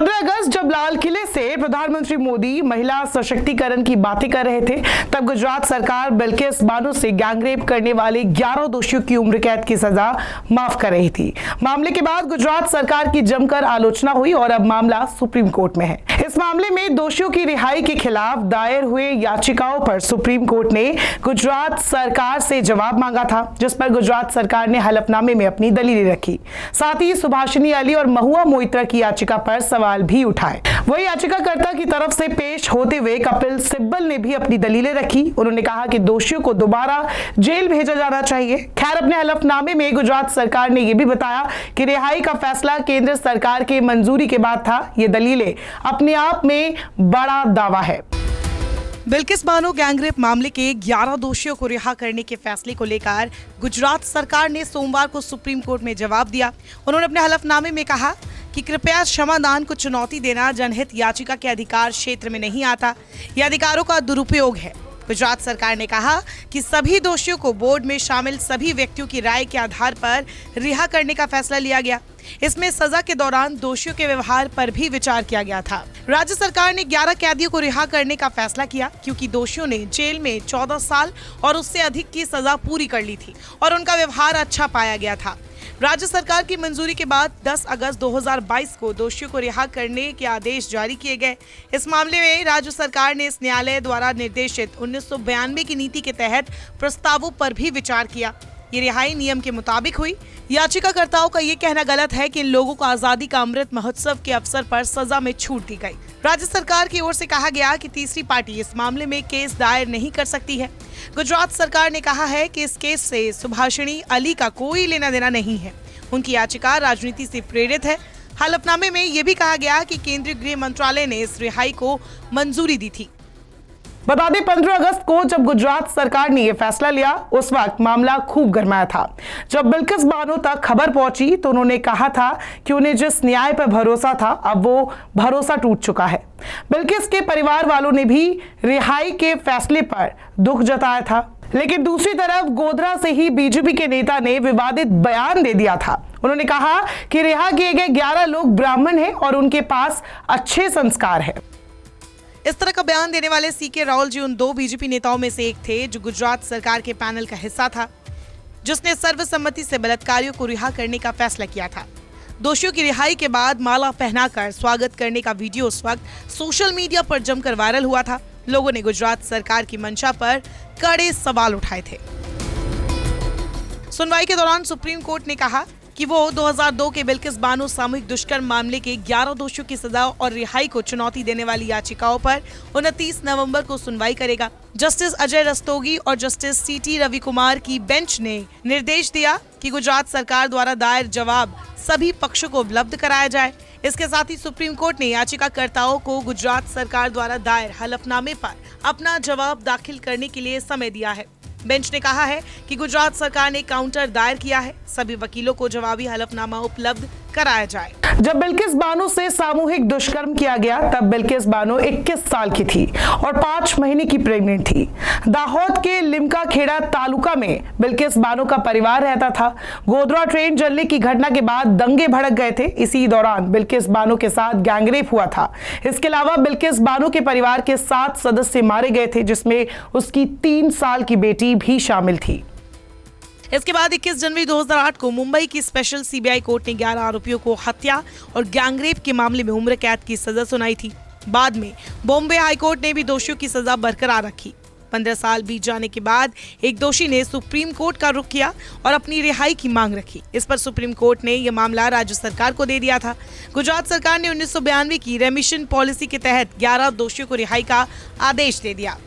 15 अगस्त जब लाल किले से प्रधानमंत्री मोदी महिला सशक्तिकरण की बातें कर रहे थे, तब गुजरात सरकार बिल्किस बानो से गैंगरेप करने वाले 11 दोषियों की उम्र कैद की सजा माफ कर रही थी। मामले के बाद गुजरात सरकार की जमकर आलोचना हुई और अब मामला सुप्रीम कोर्ट में है। इस मामले में दोषियों की रिहाई के खिलाफ दायर हुए याचिकाओं पर सुप्रीम कोर्ट ने गुजरात सरकार से जवाब मांगा था, जिस पर गुजरात सरकार ने हलफनामे में अपनी दलीलें रखी। साथ ही सुभाषिनी अली और महुआ मोइत्रा की याचिका पर सवाल भी उठाए। वही याचिकाकर्ता की तरफ से पेश होते हुए कपिल सिब्बल ने भी अपनी दलीलें रखी। उन्होंने कहा कि दोषियों को दोबारा जेल भेजा जाना चाहिए। खैर, अपने हलफनामे में गुजरात सरकार ने यह भी बताया कि रिहाई का फैसला केंद्र सरकार के मंजूरी के बाद था। ये दलीलें अपने आप में बड़ा दावा है। बिल्किस बानो गैंगरेप मामले के 11 दोषियों को रिहा करने के फैसले को लेकर गुजरात सरकार ने सोमवार को सुप्रीम कोर्ट में जवाब दिया। उन्होंने अपने हलफनामे में कहा कि कृपया क्षमादान को चुनौती देना जनहित याचिका के अधिकार क्षेत्र में नहीं आता। यह अधिकारों का दुरुपयोग है। गुजरात सरकार ने कहा कि सभी दोषियों को बोर्ड में शामिल सभी व्यक्तियों की राय के आधार पर रिहा करने का फैसला लिया गया। इसमें सजा के दौरान दोषियों के व्यवहार पर भी विचार किया गया था। राज्य सरकार ने 11 कैदियों को रिहा करने का फैसला किया क्योंकि दोषियों ने जेल में 14 साल और उससे अधिक की सजा पूरी कर ली थी और उनका व्यवहार अच्छा पाया गया था। राज्य सरकार की मंजूरी के बाद 10 अगस्त 2022 को दोषियों को रिहा करने के आदेश जारी किए गए। इस मामले में राज्य सरकार ने इस न्यायालय द्वारा निर्देशित 1992 की नीति के तहत प्रस्तावों पर भी विचार किया। ये रिहाई नियम के मुताबिक हुई। याचिकाकर्ताओं का ये कहना गलत है कि इन लोगों को आजादी का अमृत महोत्सव के अवसर पर सजा में छूट दी गई। राज्य सरकार की ओर से कहा गया कि तीसरी पार्टी इस मामले में केस दायर नहीं कर सकती है। गुजरात सरकार ने कहा है कि इस केस से सुभाषिनी अली का कोई लेना देना नहीं है। उनकी याचिका राजनीति से प्रेरित है। हलफनामे में यह भी कहा गया कि केंद्रीय गृह मंत्रालय ने इस रिहाई को मंजूरी दी थी। बता दें, 15 अगस्त को जब गुजरात सरकार ने यह फैसला लिया, उस वक्त मामला खूब गरमाया था। जब बिल्किस बानो तक खबर पहुंची तो उन्होंने कहा था कि उन्हें जिस न्याय पर भरोसा था, अब वो भरोसा टूट चुका है। बिल्किस के परिवार वालों ने भी रिहाई के फैसले पर दुख जताया था, लेकिन दूसरी तरफ गोधरा से ही बीजेपी के नेता ने विवादित बयान दे दिया था। उन्होंने कहा कि रिहा किए गए 11 लोग ब्राह्मण हैं और उनके पास अच्छे संस्कार है। इस तरह का बयान देने वाले सीके राहुल जी उन 2 बीजेपी नेताओं में से एक थे जो गुजरात सरकार के पैनल का हिस्सा था, जिसने सर्वसम्मति से बलात्कारियों को रिहा करने का फैसला किया था। दोषियों की रिहाई के बाद माला पहनाकर स्वागत करने का वीडियो उस वक्त सोशल मीडिया पर जमकर वायरल हुआ था। लोगों ने गुजरात सरकार की मंशा पर कड़े सवाल उठाए थे। सुनवाई के दौरान सुप्रीम कोर्ट ने कहा कि वो 2002 के बिल्किस बानो सामूहिक दुष्कर्म मामले के 11 दोषियों की सजा और रिहाई को चुनौती देने वाली याचिकाओं पर 29 नवंबर को सुनवाई करेगा। जस्टिस अजय रस्तोगी और जस्टिस सीटी रवि कुमार की बेंच ने निर्देश दिया कि गुजरात सरकार द्वारा दायर जवाब सभी पक्षों को उपलब्ध कराया जाए। इसके साथ ही सुप्रीम कोर्ट ने याचिकाकर्ताओं को गुजरात सरकार द्वारा दायर हलफनामे पर अपना जवाब दाखिल करने के लिए समय दिया है। बेंच ने कहा है कि गुजरात सरकार ने काउंटर दायर किया है। सभी वकीलों को जवाबी हलफनामा उपलब्ध कराया जाए। जब बिल्किस बानो से सामूहिक दुष्कर्म किया गया, तब बिल्किस बानो 21 साल की थी और 5 महीने की प्रेग्नेंट थी। दाहोद के लिमका खेड़ा तालुका में बिल्किस बानो का परिवार रहता था। गोधरा ट्रेन जलने की घटना के बाद दंगे भड़क गए थे। इसी दौरान बिल्किस बानो के साथ गैंगरेप हुआ था। इसके अलावा बिल्किस बानो के परिवार के 7 सदस्य मारे गए थे, जिसमें उसकी 3 साल की बेटी भी शामिल थी। इसके बाद 21 जनवरी 2008 को मुंबई की स्पेशल सीबीआई कोर्ट ने 11 आरोपियों को हत्या और गैंगरेप के मामले में उम्र कैद की सजा सुनाई थी। बाद में बॉम्बे हाई कोर्ट ने भी दोषियों की सजा बरकरार रखी। 15 साल बीत जाने के बाद एक दोषी ने सुप्रीम कोर्ट का रुख किया और अपनी रिहाई की मांग रखी। इस पर सुप्रीम कोर्ट ने यह मामला राज्य सरकार को दे दिया था। गुजरात सरकार ने 1992 की रेमिशन पॉलिसी के तहत 11 दोषियों को रिहाई का आदेश दे दिया।